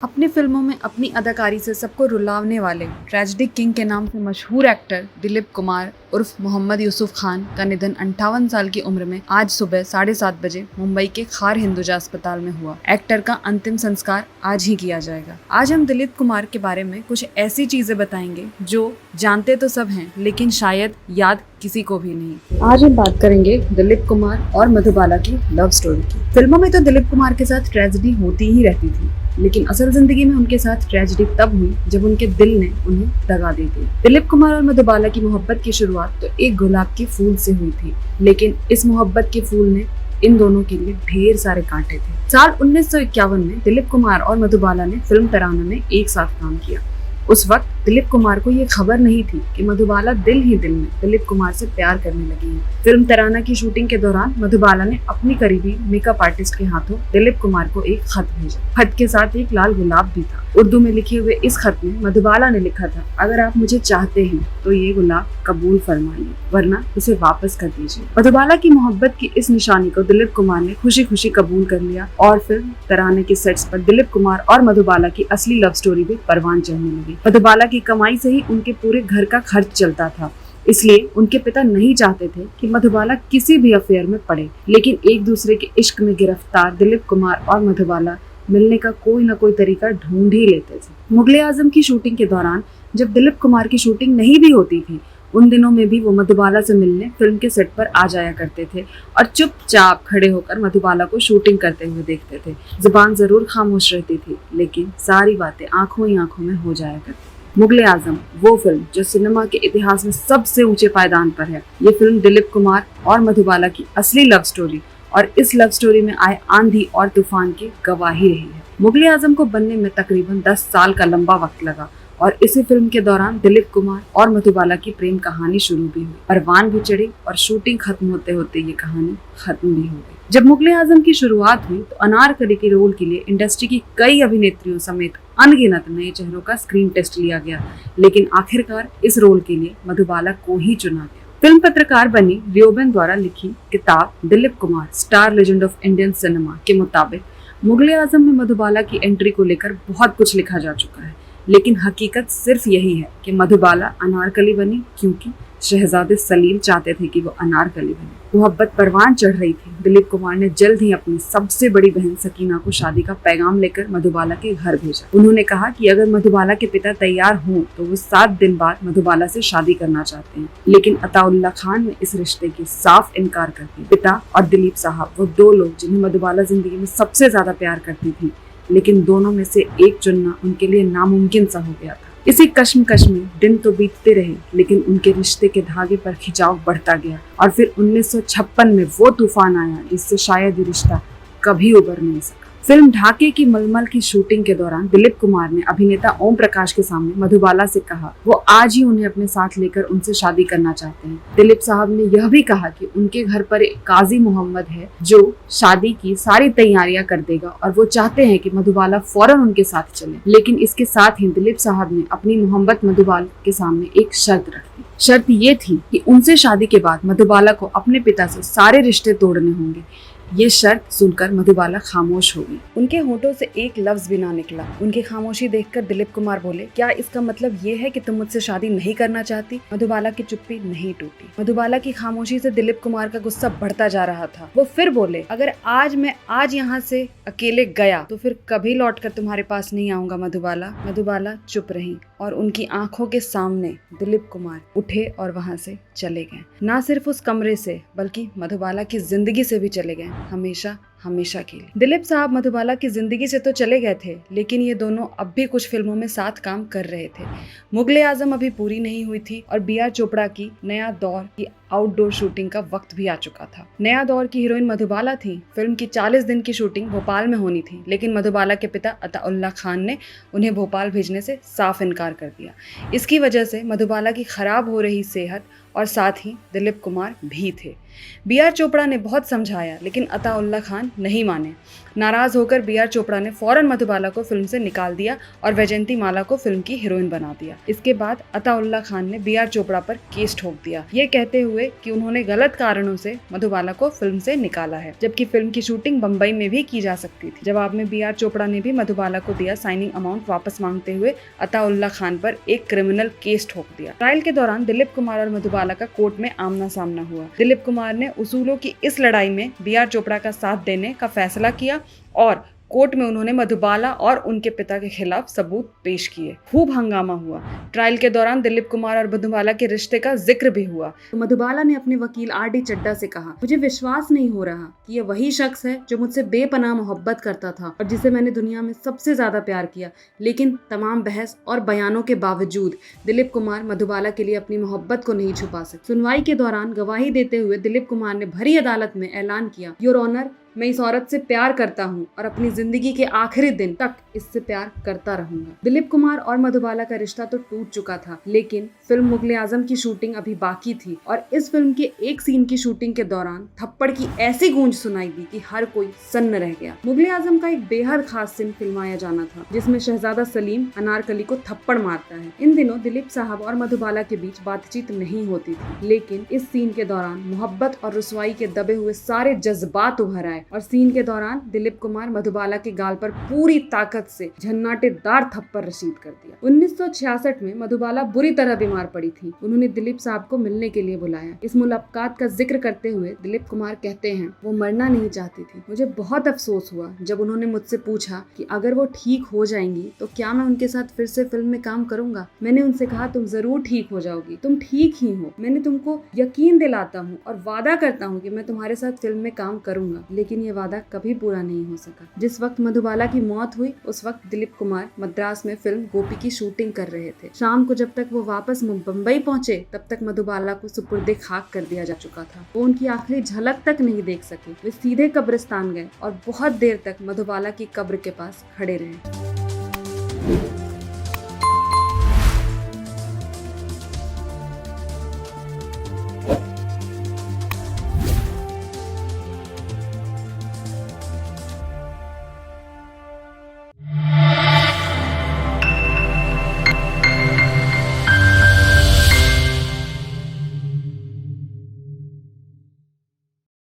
अपनी फिल्मों में अपनी अदाकारी से सबको रुलाने वाले ट्रेजेडी किंग के नाम से मशहूर एक्टर दिलीप कुमार उर्फ मोहम्मद यूसुफ खान का निधन 58 साल की उम्र में आज सुबह 7:30 बजे मुंबई के खार हिंदुजा अस्पताल में हुआ। एक्टर का अंतिम संस्कार आज ही किया जाएगा। आज हम दिलीप कुमार के बारे में कुछ ऐसी चीजें बताएंगे जो जानते तो सब हैं लेकिन शायद याद किसी को भी नहीं। आज हम बात करेंगे दिलीप कुमार और मधुबाला की लव स्टोरी की। फिल्मों में तो दिलीप कुमार के साथ ट्रेजेडी होती ही रहती थी, लेकिन असल जिंदगी में उनके साथ ट्रेजेडी तब हुई जब उनके दिल ने उन्हें दगा दी थी। दिलीप कुमार और मधुबाला की मोहब्बत की शुरुआत तो एक गुलाब के फूल से हुई थी, लेकिन इस मोहब्बत के फूल ने इन दोनों के लिए ढेर सारे कांटे थे। साल 1951 में दिलीप कुमार और मधुबाला ने फिल्म तराना में एक साथ काम किया। उस वक्त दिलीप कुमार को ये खबर नहीं थी कि मधुबाला दिल ही दिल में दिलीप कुमार से प्यार करने लगी है। फिल्म तराना की शूटिंग के दौरान मधुबाला ने अपनी करीबी मेकअप आर्टिस्ट के हाथों दिलीप कुमार को एक खत भेजा। खत के साथ एक लाल गुलाब भी था। उर्दू में लिखे हुए इस खत में मधुबाला ने लिखा था, अगर आप मुझे चाहते हैं तो ये गुलाब कबूल फरमाइए, वरना इसे वापस कर दीजिए। मधुबाला की मोहब्बत की इस निशानी को दिलीप कुमार ने खुशी खुशी कबूल कर लिया और फिल्म तराने के सेट्स पर दिलीप कुमार और मधुबाला की असली लव स्टोरी भी परवान चढ़ने लगी। मधुबाला की कमाई से ही उनके पूरे घर का खर्च चलता था, इसलिए उनके पिता नहीं चाहते थे कि मधुबाला किसी भी अफेयर में पड़े। लेकिन एक दूसरे के इश्क में गिरफ्तार दिलीप कुमार और मधुबाला मिलने का कोई न कोई तरीका ढूंढ ही लेते थे। मुगले आजम की शूटिंग के दौरान जब दिलीप कुमार की शूटिंग नहीं भी होती थी, उन दिनों में भी वो मधुबाला से मिलने फिल्म के सेट पर आ जाया करते थे और चुपचाप खड़े होकर मधुबाला को शूटिंग करते हुए देखते थे। जुबान जरूर खामोश रहती थी, लेकिन सारी बातें आंखों ही आंखों में हो जाया करती। मुगले आजम वो फिल्म जो सिनेमा के इतिहास में सबसे ऊंचे पायदान पर है। ये फिल्म दिलीप कुमार और मधुबाला की असली लव स्टोरी और इस लव स्टोरी में आए आंधी और तूफान की गवाही रही है। मुगले आजम को बनने में तकरीबन 10 साल का लंबा वक्त लगा और इसी फिल्म के दौरान दिलीप कुमार और मधुबाला की प्रेम कहानी शुरू भी हुई। परवान भी चढ़ी और शूटिंग खत्म होते होते ये कहानी खत्म भी हो गई। जब मुगले आजम की शुरुआत हुई तो अनारकली के रोल के लिए इंडस्ट्री की कई अभिनेत्रियों समेत अनगिनत नए चेहरों का स्क्रीन टेस्ट लिया गया, लेकिन आखिरकार इस रोल के लिए मधुबाला को ही चुना गया। फिल्म पत्रकार बनी रियोबेन द्वारा लिखी किताब Dilip Kumar star legend of Indian cinema के मुताबिक मुगले आजम में मधुबाला की एंट्री को लेकर बहुत कुछ लिखा जा चुका है, लेकिन हकीकत सिर्फ यही है कि मधुबाला अनारकली बनी क्योंकि शहजादे सलीम चाहते थे कि वो अनारकली बने। मोहब्बत परवान चढ़ रही थी। दिलीप कुमार ने जल्द ही अपनी सबसे बड़ी बहन सकीना को शादी का पैगाम लेकर मधुबाला के घर भेजा। उन्होंने कहा कि अगर मधुबाला के पिता तैयार हों तो वो 7 दिन बाद मधुबाला से शादी करना चाहते हैं, लेकिन अताउल्ला खान ने इस रिश्ते की साफ इनकार कर दिया। पिता और दिलीप साहब वो 2 लोग जिन्हें मधुबाला जिंदगी में सबसे ज्यादा प्यार करती थी, लेकिन दोनों में से एक चुनना उनके लिए नामुमकिन सा हो गया था। इसी कश्मकश में दिन तो बीतते रहे, लेकिन उनके रिश्ते के धागे पर खिंचाव बढ़ता गया और फिर 1956 में वो तूफान आया जिससे शायद ये रिश्ता कभी उबर नहीं सका। फिल्म ढाके की मलमल की शूटिंग के दौरान दिलीप कुमार ने अभिनेता ओम प्रकाश के सामने मधुबाला से कहा वो आज ही उन्हें अपने साथ लेकर उनसे शादी करना चाहते हैं। दिलीप साहब ने यह भी कहा कि उनके घर पर एक काजी मोहम्मद है जो शादी की सारी तैयारियां कर देगा और वो चाहते हैं कि मधुबाला फौरन उनके साथ चले। लेकिन इसके साथ ही दिलीप साहब ने अपनी मोहब्बत मधुबाला के सामने एक शर्त रख दी। शर्त ये थी कि उनसे शादी के बाद मधुबाला को अपने पिता से सारे रिश्ते तोड़ने होंगे। ये शर्त सुनकर मधुबाला खामोश हो गई। उनके होठों से एक लफ्ज भी ना निकला। उनकी खामोशी देखकर दिलीप कुमार बोले, क्या इसका मतलब ये है कि तुम मुझसे शादी नहीं करना चाहती? मधुबाला की चुप्पी नहीं टूटी। मधुबाला की खामोशी से दिलीप कुमार का गुस्सा बढ़ता जा रहा था। वो फिर बोले, अगर मैं आज यहाँ से अकेले गया तो फिर कभी लौटकर तुम्हारे पास नहीं आऊंगा मधुबाला। मधुबाला चुप रही और उनकी आंखों के सामने दिलीप कुमार उठे और वहां से चले गए। ना सिर्फ उस कमरे से बल्कि मधुबाला की जिंदगी से भी चले गए, हमेशा हमेशा के लिए। दिलीप साहब मधुबाला की जिंदगी से तो चले गए थे, लेकिन ये दोनों अब भी कुछ फिल्मों में साथ काम कर रहे थे। मुगले आजम अभी पूरी नहीं हुई थी और बी.आर. चोपड़ा की नया दौर की आउटडोर शूटिंग का वक्त भी आ चुका था। नया दौर की हीरोइन मधुबाला थी। फिल्म की 40 दिन की शूटिंग भोपाल में होनी थी, लेकिन मधुबाला के पिता अताउल्ला खान ने उन्हें भोपाल भेजने से साफ इनकार कर दिया। इसकी वजह से मधुबाला की खराब हो रही सेहत और साथ ही दिलीप कुमार भी थे। बी.आर. चोपड़ा ने बहुत समझाया लेकिन अताउल्ला खान नहीं माने। नाराज होकर बी.आर. चोपड़ा ने फौरन मधुबाला को फिल्म से निकाल दिया और वैजयंती माला को फिल्म की हीरोइन बना दिया। इसके बाद अताउल्ला खान ने बी.आर. चोपड़ा पर केस ठोक दिया, ये कहते हुए कि उन्होंने गलत कारणों से मधुबाला को फिल्म से निकाला है, जबकि फिल्म की शूटिंग बम्बई में भी की जा सकती थी। जवाब में बी.आर. चोपड़ा ने भी मधुबाला को दिया साइनिंग अमाउंट वापस मांगते हुए अताउल्ला खान पर एक क्रिमिनल केस ठोक दिया। ट्रायल के दौरान दिलीप कुमार और मधुबाला का कोर्ट में आमना सामना हुआ। दिलीप कुमार ने उसूलों की इस लड़ाई में बी.आर. चोपड़ा का साथ देने का फैसला किया और कोर्ट में उन्होंने मधुबाला और उनके पिता के खिलाफ सबूत पेश किए। खूब हंगामा हुआ। ट्रायल के दौरान दिलीप कुमार और मधुबाला के रिश्ते का जिक्र भी हुआ। तो मधुबाला ने अपने वकील आर.डी. चड्डा से कहा, मुझे विश्वास नहीं हो रहा कि ये वही शख्स है जो मुझसे बेपनाह मोहब्बत करता था और जिसे मैंने दुनिया में सबसे ज्यादा प्यार किया। लेकिन तमाम बहस और बयानों के बावजूद दिलीप कुमार मधुबाला के लिए अपनी मोहब्बत को नहीं छुपा सके। सुनवाई के दौरान गवाही देते हुए दिलीप कुमार ने भरी अदालत में ऐलान किया, योर ऑनर, मैं इस औरत से प्यार करता हूँ और अपनी जिंदगी के आखिरी दिन तक इससे प्यार करता रहूंगा। दिलीप कुमार और मधुबाला का रिश्ता तो टूट चुका था, लेकिन फिल्म मुगले आजम की शूटिंग अभी बाकी थी और इस फिल्म के एक सीन की शूटिंग के दौरान थप्पड़ की ऐसी गूंज सुनाई दी कि हर कोई सन्न रह गया। मुगले आजम का एक बेहद खास सीन फिल्माया जाना था, जिसमें शहजादा सलीम अनारकली को थप्पड़ मारता है। इन दिनों दिलीप साहब और मधुबाला के बीच बातचीत नहीं होती थी, लेकिन इस सीन के दौरान मोहब्बत और रुसवाई के दबे हुए सारे जज्बात उभर आए और सीन के दौरान दिलीप कुमार मधुबाला के गाल पर पूरी ताकत से झन्नाटेदार थप्पड़ रशीद कर दिया। 1966 में मधुबाला बुरी तरह बीमार पड़ी थी। उन्होंने दिलीप साहब को मिलने के लिए बुलाया। इस मुलाकात का जिक्र करते हुए दिलीप कुमार कहते हैं, वो मरना नहीं चाहती थी। मुझे बहुत अफसोस हुआ जब उन्होंने मुझसे पूछा कि अगर वो ठीक हो जाएंगी तो क्या मैं उनके साथ फिर से फिल्म में काम करूंगा। मैंने उनसे कहा, तुम जरूर ठीक हो जाओगी, तुम ठीक ही हो। मैंने तुमको यकीन दिलाता हूँ और वादा करता हूँ कि मैं तुम्हारे साथ फिल्म में काम करूंगा। लेकिन ये वादा कभी पूरा नहीं हो सका। जिस वक्त मधुबाला की मौत हुई उस वक्त दिलीप कुमार मद्रास में फिल्म गोपी की शूटिंग कर रहे थे। शाम को जब तक वो वापस बम्बई पहुंचे तब तक मधुबाला को सुपुर्दे खाक कर दिया जा चुका था। वो उनकी आखिरी झलक तक नहीं देख सके। वे सीधे कब्रिस्तान गए और बहुत देर तक मधुबाला की कब्र के पास खड़े रहे।